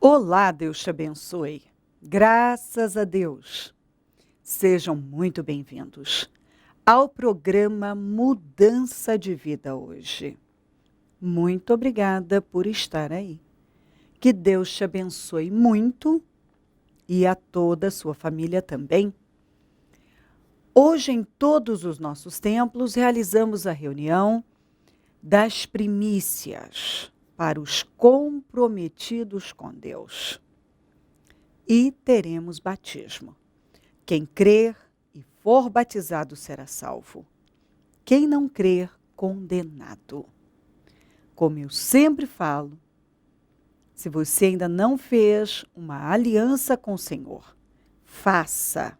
Olá, Deus te abençoe. Graças a Deus. Sejam muito bem-vindos ao programa Mudança de Vida hoje. Muito obrigada por estar aí. Que Deus te abençoe muito e a toda a sua família também. Hoje, em todos os nossos templos, realizamos a reunião das primícias para os comprometidos com Deus. E teremos batismo. Quem crer e for batizado será salvo. Quem não crer, condenado. Como eu sempre falo, se você ainda não fez uma aliança com o Senhor, faça,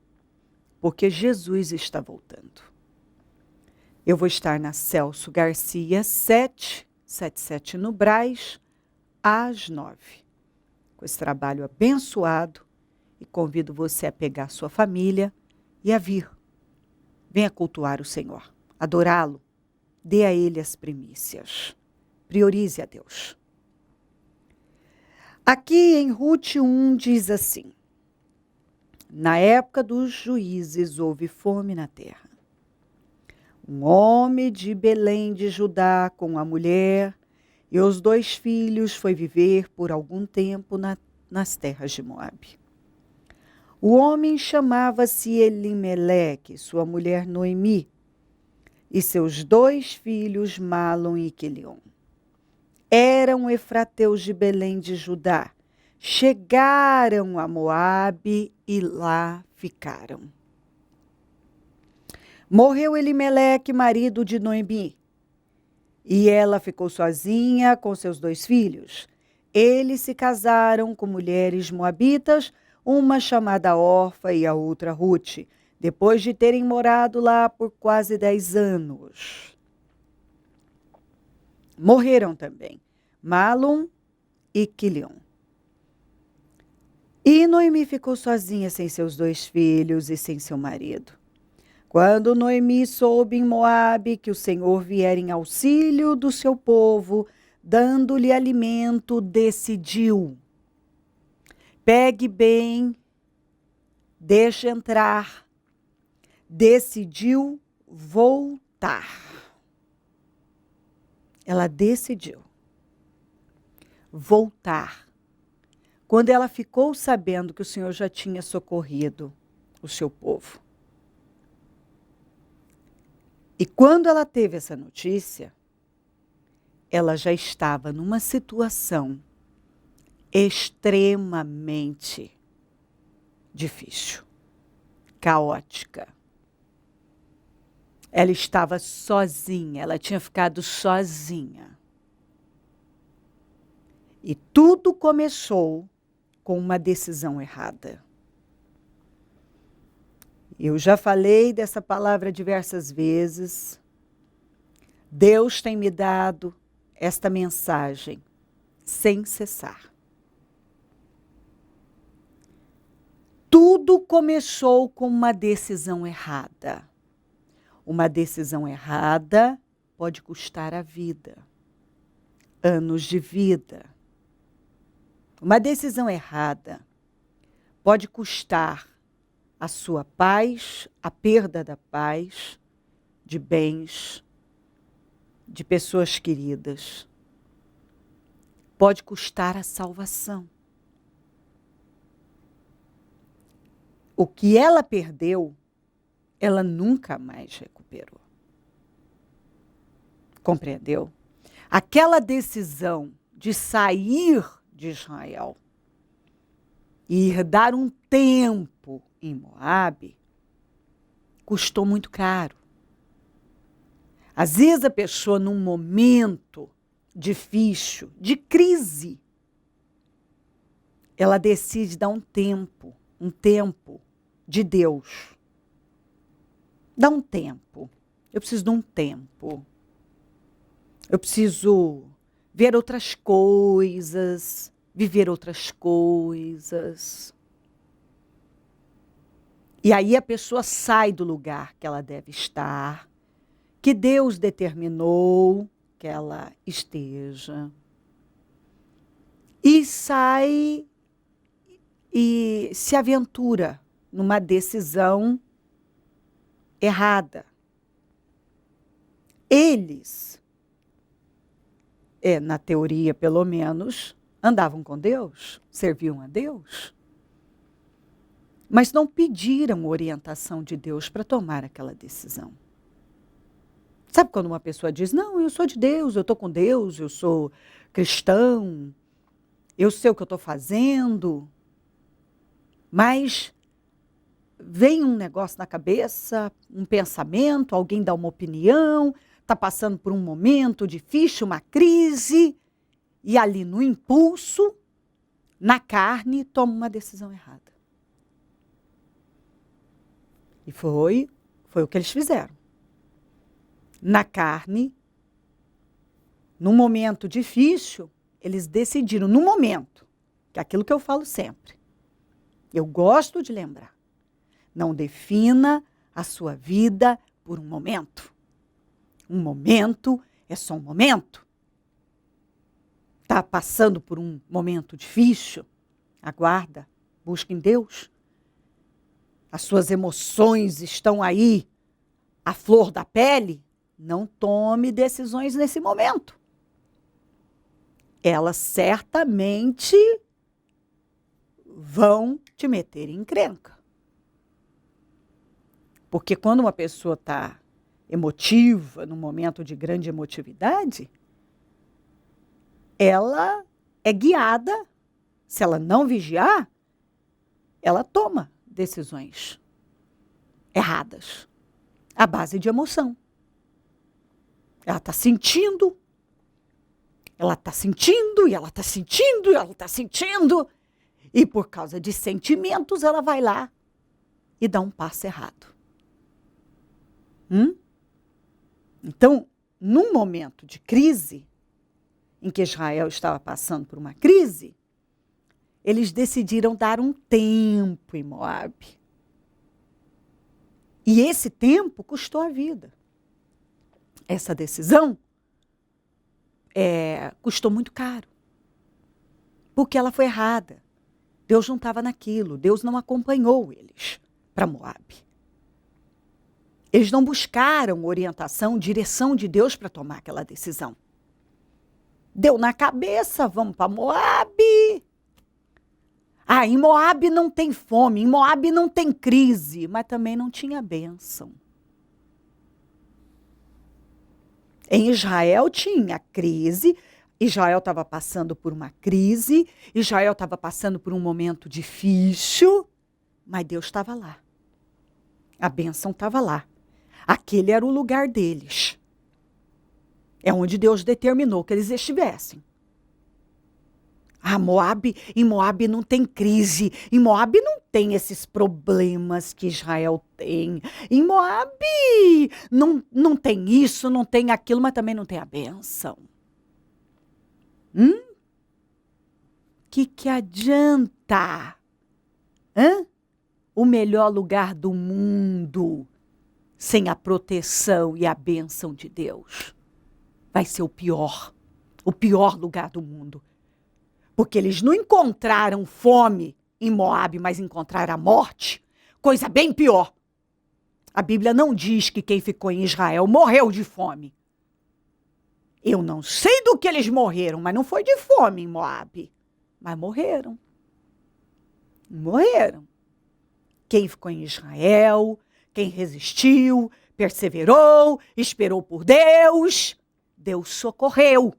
porque Jesus está voltando. Eu vou estar na Celso Garcia 777 no Brás, às 9. Com esse trabalho abençoado, e convido você a pegar sua família e a vir. Venha cultuar o Senhor, adorá-lo, dê a Ele as primícias. Priorize a Deus. Aqui em Rute 1 diz assim: na época dos juízes houve fome na terra. Um homem de Belém de Judá com a mulher e os 2 filhos foi viver por algum tempo nas terras de Moabe. O homem chamava-se Elimeleque, sua mulher Noemi, e seus 2 filhos Malom e Quilion. Eram efrateus de Belém de Judá. Chegaram a Moabe e lá ficaram. Morreu Elimeleque, marido de Noemi, e ela ficou sozinha com seus 2 filhos. Eles se casaram com mulheres moabitas, uma chamada Orfa e a outra Rute, depois de terem morado lá por quase 10 anos. Morreram também Malom e Quilion. E Noemi ficou sozinha sem seus 2 filhos e sem seu marido. Quando Noemi soube em Moabe que o Senhor viera em auxílio do seu povo, dando-lhe alimento, decidiu: pegue bem, deixe entrar. Decidiu voltar. Ela decidiu voltar. Quando ela ficou sabendo que o Senhor já tinha socorrido o seu povo. E quando ela teve essa notícia, ela já estava numa situação extremamente difícil, caótica. Ela estava sozinha, ela tinha ficado sozinha. E tudo começou com uma decisão errada. Eu já falei dessa palavra diversas vezes. Deus tem me dado esta mensagem sem cessar. Tudo começou com uma decisão errada. Uma decisão errada pode custar a vida, anos de vida. Uma decisão errada pode custar a sua paz, a perda da paz, de bens, de pessoas queridas. Pode custar a salvação. O que ela perdeu, ela nunca mais recuperou. Compreendeu? Aquela decisão de sair de Israel e ir dar um tempo em Moabe custou muito caro. Às vezes a pessoa, num momento difícil, de crise, ela decide dar um tempo de Deus. Dá um tempo. Eu preciso de um tempo. Eu preciso ver outras coisas, viver outras coisas. E aí a pessoa sai do lugar que ela deve estar, que Deus determinou que ela esteja, e sai e se aventura numa decisão errada. Eles, na teoria pelo menos, andavam com Deus, serviam a Deus, mas não pediram orientação de Deus para tomar aquela decisão. Sabe quando uma pessoa diz, não, eu sou de Deus, eu estou com Deus, eu sou cristão, eu sei o que eu estou fazendo, mas vem um negócio na cabeça, um pensamento, alguém dá uma opinião, está passando por um momento difícil, uma crise, e ali no impulso, na carne, toma uma decisão errada. E foi o que eles fizeram. Na carne, num momento difícil, eles decidiram, no momento, que é aquilo que eu falo sempre, eu gosto de lembrar, não defina a sua vida por um momento. Um momento é só um momento. Está passando por um momento difícil? Aguarda, busca em Deus. As suas emoções estão aí, à flor da pele? Não tome decisões nesse momento. Elas certamente vão te meter em encrenca. Porque quando uma pessoa está emotiva, num momento de grande emotividade, ela é guiada, se ela não vigiar, ela toma decisões erradas, à base de emoção. Ela está sentindo, ela está sentindo, e ela está sentindo, e ela está sentindo, e por causa de sentimentos ela vai lá e dá um passo errado. Então, num momento de crise, em que Israel estava passando por uma crise, eles decidiram dar um tempo em Moabe. E esse tempo custou a vida. Essa decisão custou muito caro. Porque ela foi errada. Deus não estava naquilo. Deus não acompanhou eles para Moabe. Eles não buscaram orientação, direção de Deus para tomar aquela decisão. Deu na cabeça, vamos para Moabe. Em Moabe não tem fome, em Moabe não tem crise, mas também não tinha bênção. Em Israel tinha crise, Israel estava passando por uma crise, Israel estava passando por um momento difícil, mas Deus estava lá. A bênção estava lá. Aquele era o lugar deles. É onde Deus determinou que eles estivessem. Em Moabe não tem crise. Em Moabe não tem esses problemas que Israel tem. Em Moabe não tem isso, não tem aquilo, mas também não tem a bênção. Que adianta? O melhor lugar do mundo sem a proteção e a bênção de Deus. Vai ser o pior lugar do mundo. Porque eles não encontraram fome em Moabe, mas encontraram a morte, coisa bem pior. A Bíblia não diz que quem ficou em Israel morreu de fome. Eu não sei do que eles morreram, mas não foi de fome em Moabe. Mas morreram. Morreram. Quem ficou em Israel, quem resistiu, perseverou, esperou por Deus, Deus socorreu.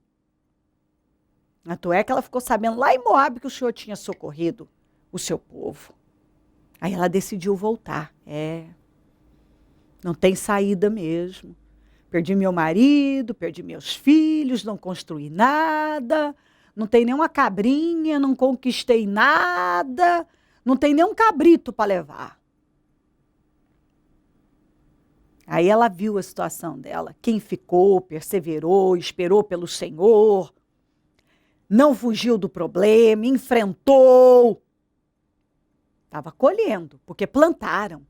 Tanto é que ela ficou sabendo lá em Moabe que o Senhor tinha socorrido o seu povo. Aí ela decidiu voltar. Não tem saída mesmo. Perdi meu marido, perdi meus filhos, não construí nada, não tem nenhuma cabrinha, não conquistei nada, não tem nem um cabrito para levar. Aí ela viu a situação dela. Quem ficou, perseverou, esperou pelo Senhor, não fugiu do problema, enfrentou. Estava colhendo, porque plantaram.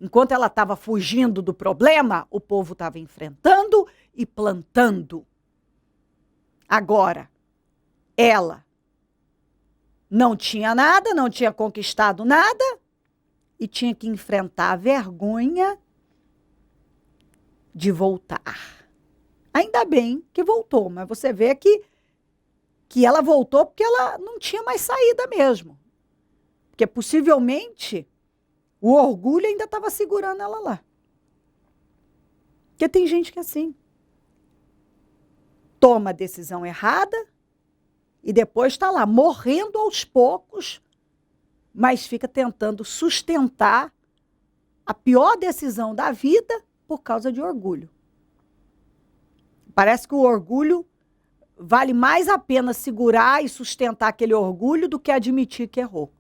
Enquanto ela estava fugindo do problema, o povo estava enfrentando e plantando. Agora, ela não tinha nada, não tinha conquistado nada e tinha que enfrentar a vergonha de voltar. Ainda bem que voltou, mas você vê que ela voltou porque ela não tinha mais saída mesmo. Porque possivelmente o orgulho ainda estava segurando ela lá. Porque tem gente que é assim. Toma a decisão errada e depois está lá, morrendo aos poucos, mas fica tentando sustentar a pior decisão da vida por causa de orgulho. Parece que o orgulho vale mais a pena segurar e sustentar aquele orgulho do que admitir que errou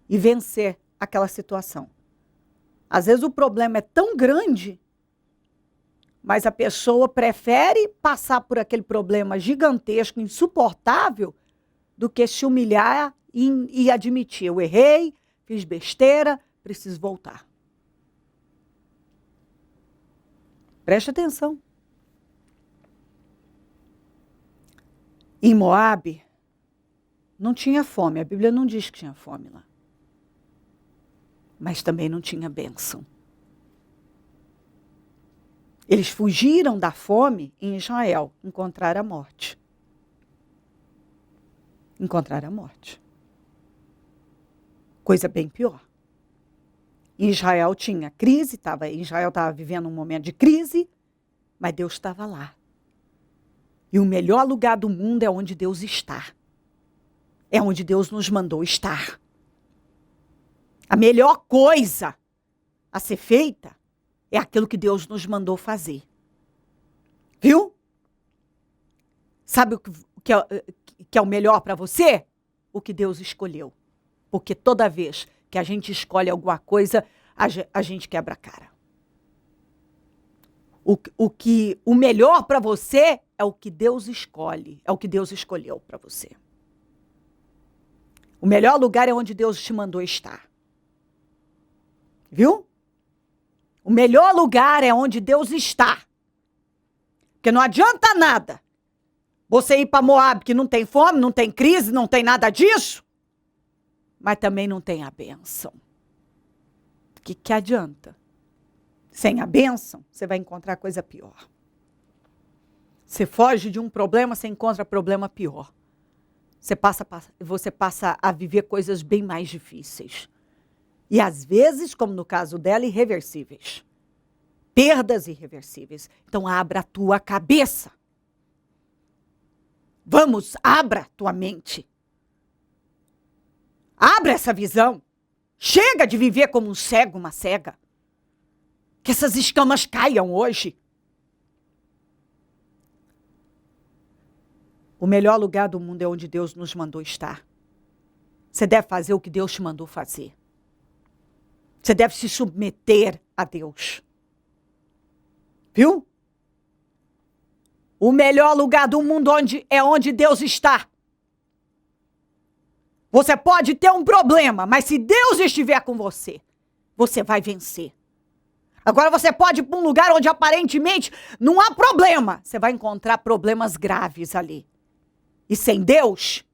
e vencer aquela situação. Às vezes o problema é tão grande, mas a pessoa prefere passar por aquele problema gigantesco, insuportável, do que se humilhar e admitir: eu errei, fiz besteira, preciso voltar. Preste atenção. Em Moabe, não tinha fome. A Bíblia não diz que tinha fome lá. Mas também não tinha bênção. Eles fugiram da fome em Israel, encontraram a morte. Encontraram a morte. Coisa bem pior. Israel tinha crise, Israel estava vivendo um momento de crise, mas Deus estava lá. E o melhor lugar do mundo é onde Deus está. É onde Deus nos mandou estar. A melhor coisa a ser feita é aquilo que Deus nos mandou fazer. Viu? Sabe o que é o melhor para você? O que Deus escolheu. Porque toda vez que a gente escolhe alguma coisa, a gente quebra a cara. O melhor para você é o que Deus escolhe, é o que Deus escolheu para você. O melhor lugar é onde Deus te mandou estar. Viu? O melhor lugar é onde Deus está. Porque não adianta nada você ir para Moabe, que não tem fome, não tem crise, não tem nada disso, mas também não tem a bênção. O que adianta? Sem a bênção, você vai encontrar coisa pior. Você foge de um problema, você encontra problema pior. Você passa a viver coisas bem mais difíceis. E às vezes, como no caso dela, irreversíveis. Perdas irreversíveis. Então abra a tua cabeça. Vamos, abra tua mente. Abra essa visão. Chega de viver como um cego, uma cega. Que essas escamas caiam hoje. O melhor lugar do mundo é onde Deus nos mandou estar. Você deve fazer o que Deus te mandou fazer. Você deve se submeter a Deus. Viu? O melhor lugar do mundo é onde Deus está. Você pode ter um problema, mas se Deus estiver com você, você vai vencer. Agora você pode ir para um lugar onde aparentemente não há problema. Você vai encontrar problemas graves ali. E sem Deus,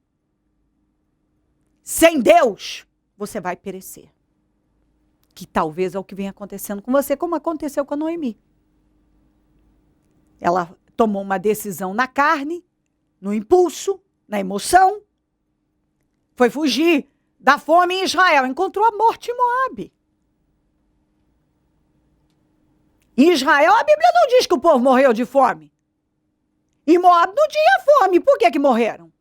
você vai perecer. Que talvez é o que vem acontecendo com você, como aconteceu com a Noemi. Ela tomou uma decisão na carne, no impulso, na emoção. Foi fugir da fome em Israel. Encontrou a morte em Moabe. Em Israel, a Bíblia não diz que o povo morreu de fome. Em Moabe não tinha fome. Por que morreram?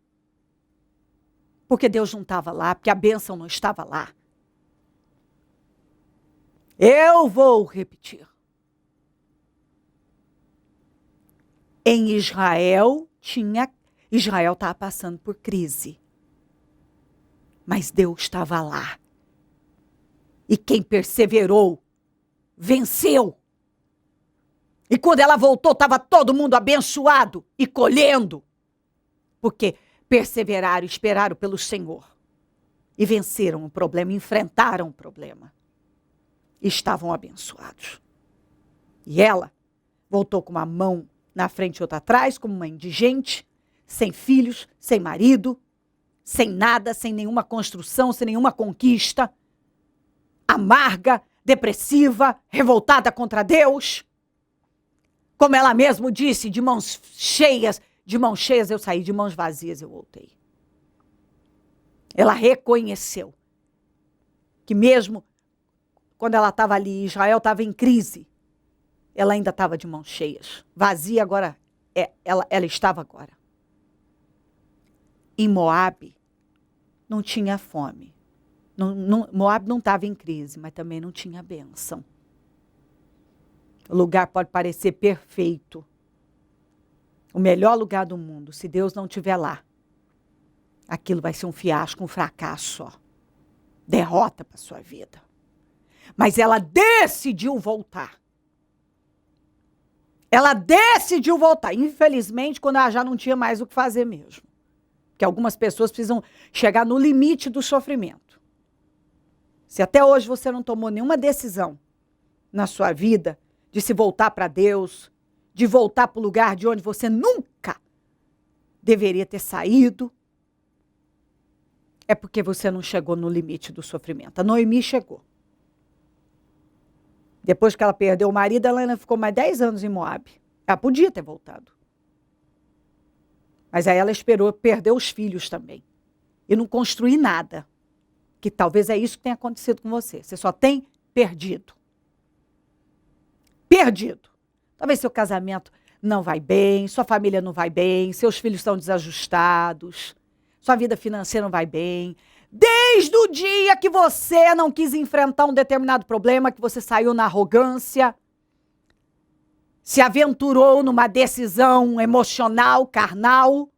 Porque Deus não estava lá, porque a bênção não estava lá. Eu vou repetir. Em Israel estava passando por crise. Mas Deus estava lá. E quem perseverou, venceu. E quando ela voltou, estava todo mundo abençoado e colhendo. Porque perseveraram, esperaram pelo Senhor. E venceram o problema, enfrentaram o problema. E estavam abençoados. E ela voltou com uma mão na frente e outra atrás, como uma indigente, sem filhos, sem marido, sem nada, sem nenhuma construção, sem nenhuma conquista, amarga, depressiva, revoltada contra Deus. Como ela mesmo disse, de mãos cheias eu saí, de mãos vazias eu voltei. Ela reconheceu que mesmo quando ela estava ali, Israel estava em crise, ela ainda estava de mãos cheias. Vazia agora, ela estava agora. Em Moabe, não tinha fome. Moabe não estava em crise, mas também não tinha bênção. O lugar pode parecer perfeito. O melhor lugar do mundo. Se Deus não estiver lá, aquilo vai ser um fiasco, um fracasso. Ó. Derrota para a sua vida. Mas ela decidiu voltar. Ela decidiu voltar. Infelizmente, quando ela já não tinha mais o que fazer mesmo. Porque algumas pessoas precisam chegar no limite do sofrimento. Se até hoje você não tomou nenhuma decisão na sua vida de se voltar para Deus, de voltar para o lugar de onde você nunca deveria ter saído, é porque você não chegou no limite do sofrimento. A Noemi chegou. Depois que ela perdeu o marido, ela ainda ficou mais 10 anos em Moabe. Ela podia ter voltado. Mas aí ela esperou, perdeu os filhos também. E não construir nada. Que talvez é isso que tenha acontecido com você. Você só tem perdido. Perdido. Talvez seu casamento não vai bem, sua família não vai bem, seus filhos estão desajustados, sua vida financeira não vai bem. Desde o dia que você não quis enfrentar um determinado problema, que você saiu na arrogância, se aventurou numa decisão emocional, carnal,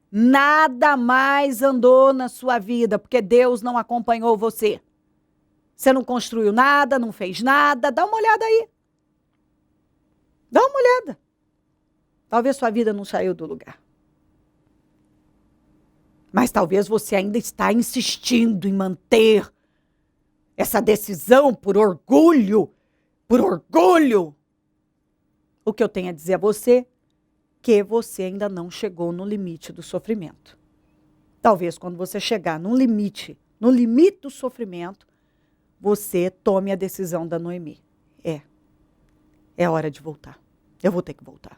nada mais andou na sua vida, porque Deus não acompanhou você. Você não construiu nada, não fez nada, dá uma olhada aí. Dá uma olhada. Talvez sua vida não saiu do lugar. Mas talvez você ainda está insistindo em manter essa decisão por orgulho. Por orgulho. O que eu tenho a dizer a você, que você ainda não chegou no limite do sofrimento. Talvez quando você chegar no limite do sofrimento, você tome a decisão da Noemi. É hora de voltar. Eu vou ter que voltar.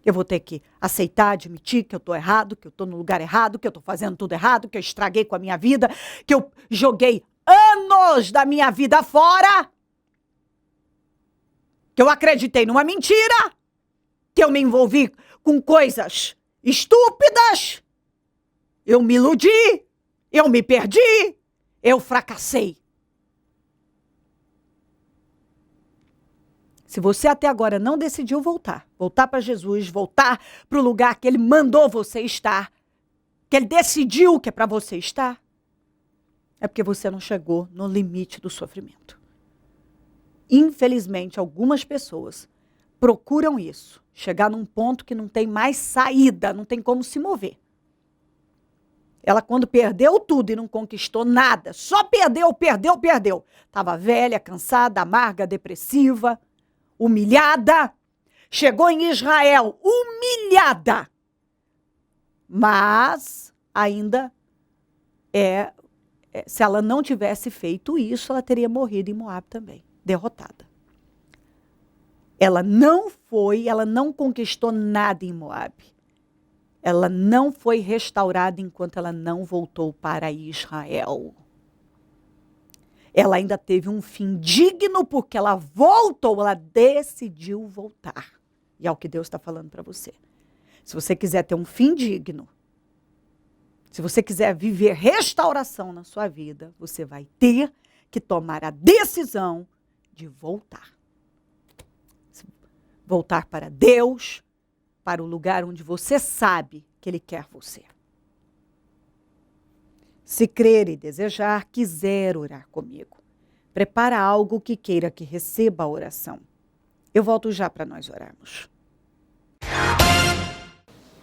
Eu vou ter que aceitar, admitir que eu estou errado, que eu estou no lugar errado, que eu estou fazendo tudo errado, que eu estraguei com a minha vida, que eu joguei anos da minha vida fora, que eu acreditei numa mentira, que eu me envolvi com coisas estúpidas, eu me iludi, eu me perdi, eu fracassei. Se você até agora não decidiu voltar para Jesus, voltar para o lugar que Ele mandou você estar, que Ele decidiu que é para você estar, é porque você não chegou no limite do sofrimento. Infelizmente, algumas pessoas procuram isso, chegar num ponto que não tem mais saída, não tem como se mover. Ela, quando perdeu tudo e não conquistou nada, só perdeu. Estava velha, cansada, amarga, depressiva, humilhada, chegou em Israel humilhada, mas ainda se ela não tivesse feito isso, ela teria morrido em Moabe também, derrotada. Ela não conquistou nada em Moabe. Ela não foi restaurada enquanto ela não voltou para Israel. Ela ainda teve um fim digno porque ela voltou, ela decidiu voltar. E é o que Deus está falando para você. Se você quiser ter um fim digno, se você quiser viver restauração na sua vida, você vai ter que tomar a decisão de voltar. Voltar para Deus, para o lugar onde você sabe que Ele quer você. Se crer e desejar, quiser orar comigo. Prepara algo que queira que receba a oração. Eu volto já para nós orarmos.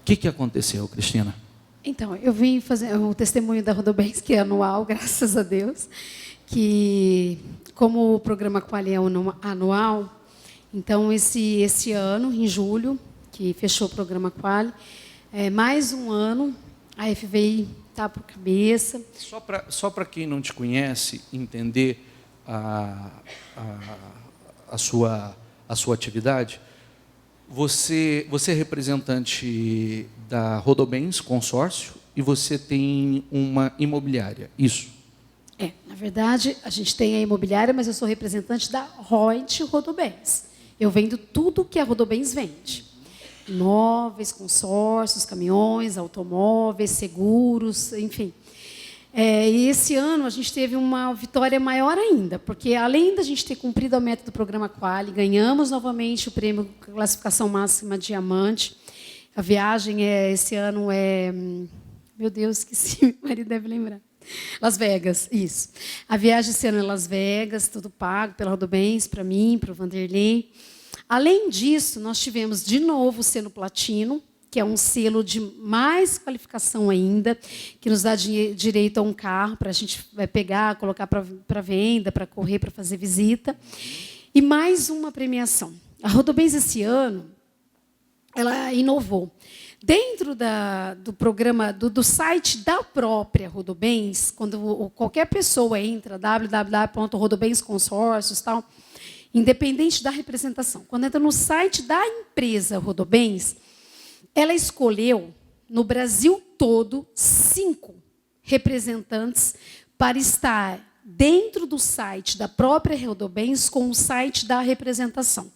O que aconteceu, Cristina? Então, eu vim fazer o testemunho da Rodobens, que é anual, graças a Deus, que como o programa Quali é anual, então esse ano, em julho, que fechou o programa Quali, mais um ano A FVI está por cabeça. Só para quem não te conhece entender a sua atividade, você é representante da Rodobens Consórcio e você tem uma imobiliária, isso? Na verdade, a gente tem a imobiliária, mas eu sou representante da Reut Rodobens. Eu vendo tudo que a Rodobens vende. Imóveis, consórcios, caminhões, automóveis, seguros, enfim. E esse ano a gente teve uma vitória maior ainda, porque além da gente ter cumprido a meta do programa Quali, ganhamos novamente o prêmio Classificação Máxima Diamante. A viagem esse ano é... Meu Deus, esqueci, meu marido deve lembrar. Las Vegas, isso. A viagem esse ano é Las Vegas, tudo pago pela Rodobens, para mim, para o Vanderlei. Além disso, nós tivemos de novo o selo Platino, que é um selo de mais qualificação ainda, que nos dá direito a um carro para a gente pegar, colocar para venda, para correr, para fazer visita. E mais uma premiação. A Rodobens, esse ano, ela inovou. Dentro do programa, do site da própria Rodobens, quando qualquer pessoa entra, www.rodobensconsórcios, tal, independente da representação, quando entra no site da empresa Rodobens, ela escolheu, no Brasil todo, 5 representantes para estar dentro do site da própria Rodobens com o site da representação.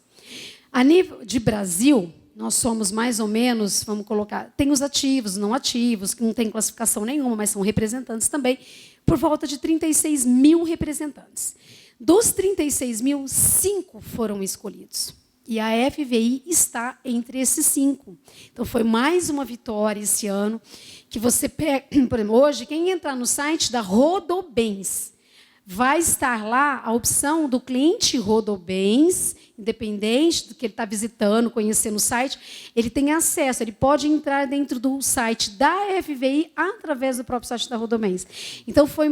A nível de Brasil, nós somos mais ou menos, vamos colocar, tem os ativos, não ativos, que não tem classificação nenhuma, mas são representantes também, por volta de 36 mil representantes. Dos 36 mil, 5 foram escolhidos. E a FVI está entre esses 5. Então, foi mais uma vitória esse ano, que você pega, por exemplo, hoje, quem entrar no site da Rodobens, vai estar lá a opção do cliente Rodobens, independente do que ele está visitando, conhecendo o site, ele tem acesso, ele pode entrar dentro do site da FVI através do próprio site da Rodobens. Então, foi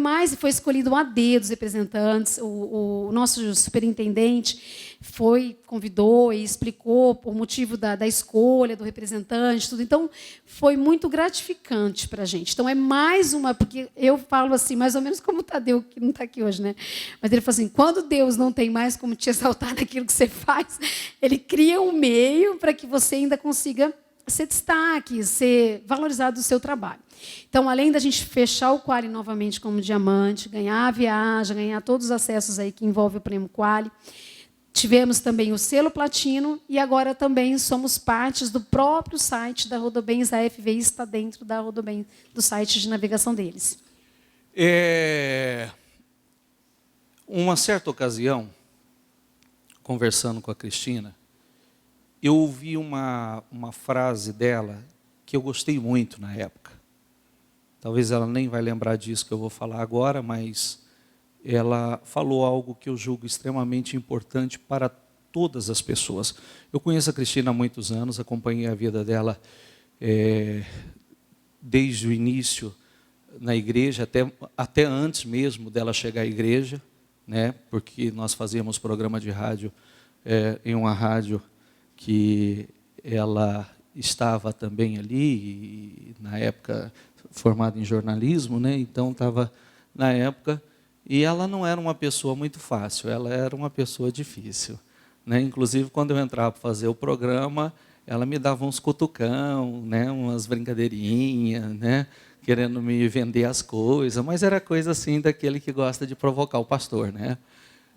escolhido a dedo dos representantes, o nosso superintendente convidou e explicou por motivo da escolha do representante, tudo. Então, foi muito gratificante para a gente. Então, é mais uma, porque eu falo assim, mais ou menos como o Tadeu, que não está aqui hoje, né? Mas ele fala assim, quando Deus não tem mais como te exaltar naquilo que você faz, ele cria um meio para que você ainda consiga ser destaque, ser valorizado do seu trabalho. Então, além da gente fechar o Quali novamente como diamante, ganhar a viagem, ganhar todos os acessos aí que envolve o prêmio Quali, tivemos também o selo Platino e agora também somos partes do próprio site da Rodobens. A FVI está dentro da Rodobens, do site de navegação deles. Uma certa ocasião, conversando com a Cristina, eu ouvi uma frase dela que eu gostei muito na época. Talvez ela nem vai lembrar disso que eu vou falar agora, mas ela falou algo que eu julgo extremamente importante para todas as pessoas. Eu conheço a Cristina há muitos anos, acompanhei a vida dela desde o início na igreja, até antes mesmo dela chegar à igreja, né? Porque nós fazíamos programa de rádio em uma rádio que ela estava também ali, e, na época formada em jornalismo, né? Então estava na época. E ela não era uma pessoa muito fácil, ela era uma pessoa difícil, né? Inclusive, quando eu entrava para fazer o programa, ela me dava uns cutucão, né? Umas brincadeirinhas, né? Querendo me vender as coisas, mas era coisa assim daquele que gosta de provocar o pastor, né?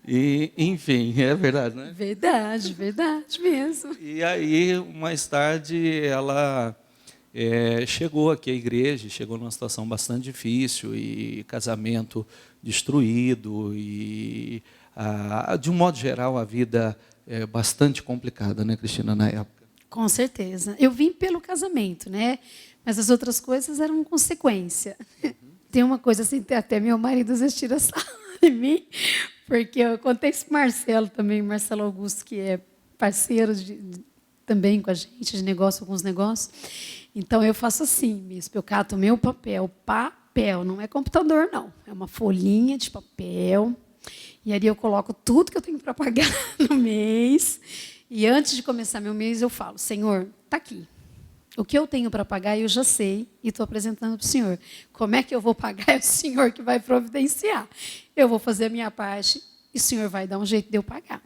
E, enfim, é verdade, né? Verdade, verdade mesmo. E aí, mais tarde, ela chegou aqui à igreja, chegou numa situação bastante difícil, e casamento destruído, e, de um modo geral, a vida é bastante complicada, né, Cristina, na época? Com certeza. Eu vim pelo casamento, né? Mas as outras coisas eram consequência. Tem uma coisa assim, até meu marido às vezes tira sarro de mim, porque eu contei isso para o Marcelo também, Marcelo Augusto, que é parceiro também com a gente, de negócio, alguns negócios. Então, eu faço assim, bispo, eu cato o meu papel, não é computador, não. É uma folhinha de papel, e ali eu coloco tudo que eu tenho para pagar no mês, e antes de começar meu mês, eu falo, Senhor, está aqui. O que eu tenho para pagar, eu já sei e estou apresentando para o Senhor. Como é que eu vou pagar? É o Senhor que vai providenciar. Eu vou fazer a minha parte e o Senhor vai dar um jeito de eu pagar.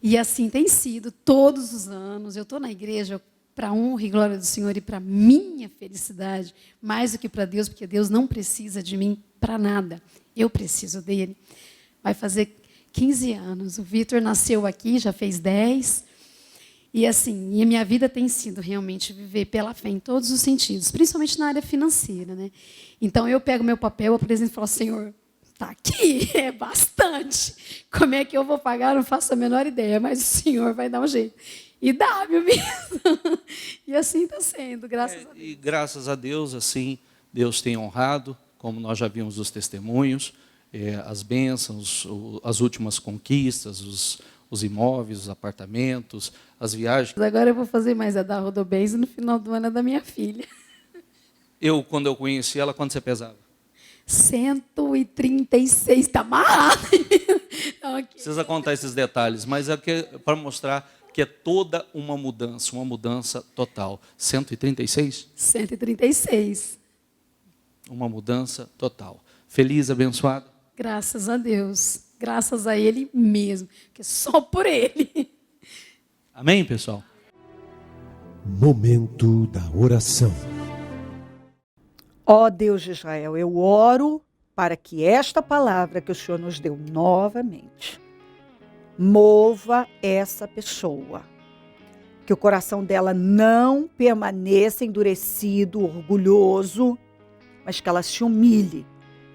E assim tem sido todos os anos. Eu estou na igreja para honra e glória do Senhor e para minha felicidade, mais do que para Deus, porque Deus não precisa de mim para nada. Eu preciso dele. Vai fazer 15 anos. O Vitor nasceu aqui, já fez 10. E assim, a minha vida tem sido realmente viver pela fé em todos os sentidos, principalmente na área financeira, né? Então eu pego meu papel, apresento e falo, Senhor, está aqui, é bastante. Como é que eu vou pagar? Não faço a menor ideia, mas o Senhor vai dar um jeito. E dá, meu mesmo. E assim está sendo, graças a Deus. E graças a Deus, assim, Deus tem honrado, como nós já vimos os testemunhos, as bênçãos, as últimas conquistas, os imóveis, os apartamentos, as viagens. Agora eu vou fazer mais a da Rodobens e no final do ano é da minha filha. Quando eu conheci ela, quanto você pesava? 136, está amarrado. Precisa contar esses detalhes, mas é para mostrar que é toda uma mudança total. 136? 136. Uma mudança total. Feliz, abençoado? Graças a Deus. Graças a Ele mesmo. Que só por Ele. Amém, pessoal? Momento da oração. Ó Deus de Israel, eu oro para que esta palavra que o Senhor nos deu novamente mova essa pessoa. Que o coração dela não permaneça endurecido, orgulhoso, mas que ela se humilhe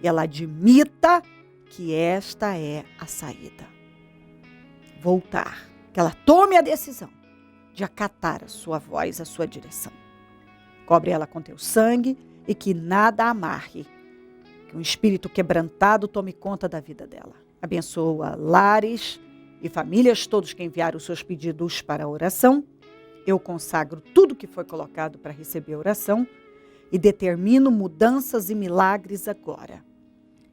e ela admita que esta é a saída. Voltar. Que ela tome a decisão de acatar a sua voz, a sua direção. Cobre ela com teu sangue e que nada a amarre. Que um espírito quebrantado tome conta da vida dela. Abençoa lares e famílias, todos que enviaram os seus pedidos para a oração. Eu consagro tudo que foi colocado para receber a oração e determino mudanças e milagres agora.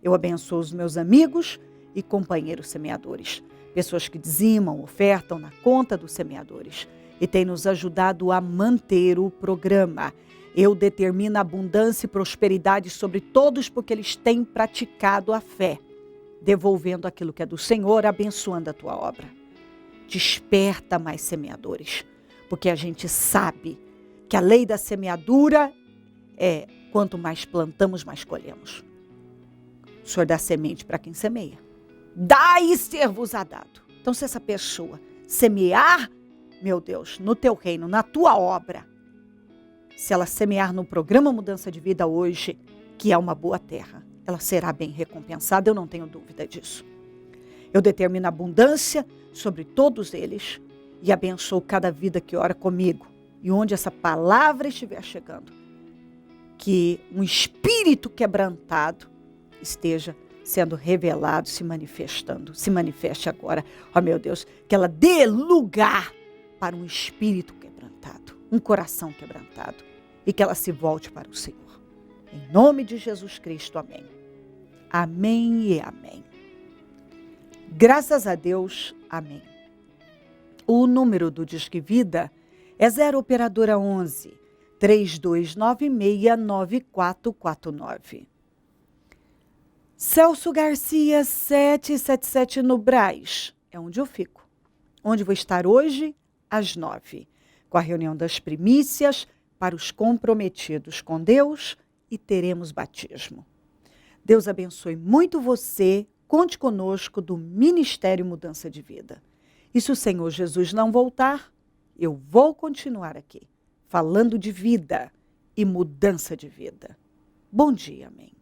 Eu abençoo os meus amigos e companheiros semeadores, pessoas que dizimam, ofertam na conta dos semeadores e têm nos ajudado a manter o programa. Eu determino abundância e prosperidade sobre todos porque eles têm praticado a fé, devolvendo aquilo que é do Senhor, abençoando a tua obra. Desperta mais semeadores, porque a gente sabe que a lei da semeadura é quanto mais plantamos, mais colhemos. O Senhor dá semente para quem semeia. Dá e ser-vos-á dado. Então, se essa pessoa semear, meu Deus, no teu reino, na tua obra, se ela semear no programa Mudança de Vida hoje, que é uma boa terra, ela será bem recompensada, eu não tenho dúvida disso. Eu determino abundância sobre todos eles e abençoo cada vida que ora comigo. E onde essa palavra estiver chegando, que um espírito quebrantado esteja sendo revelado, se manifestando. Se manifeste agora, ó meu Deus, que ela dê lugar para um espírito quebrantado, um coração quebrantado, e que ela se volte para o Senhor. Em nome de Jesus Cristo, amém. Amém e amém. Graças a Deus, amém. O número do Disque Vida é 0 operadora 11 3296 9449. Celso Garcia 777 no Brás, é onde eu fico. Onde vou estar hoje, às 9, com a reunião das primícias para os comprometidos com Deus e teremos batismo. Deus abençoe muito você, conte conosco do Ministério Mudança de Vida. E se o Senhor Jesus não voltar, eu vou continuar aqui, falando de vida e mudança de vida. Bom dia, amém.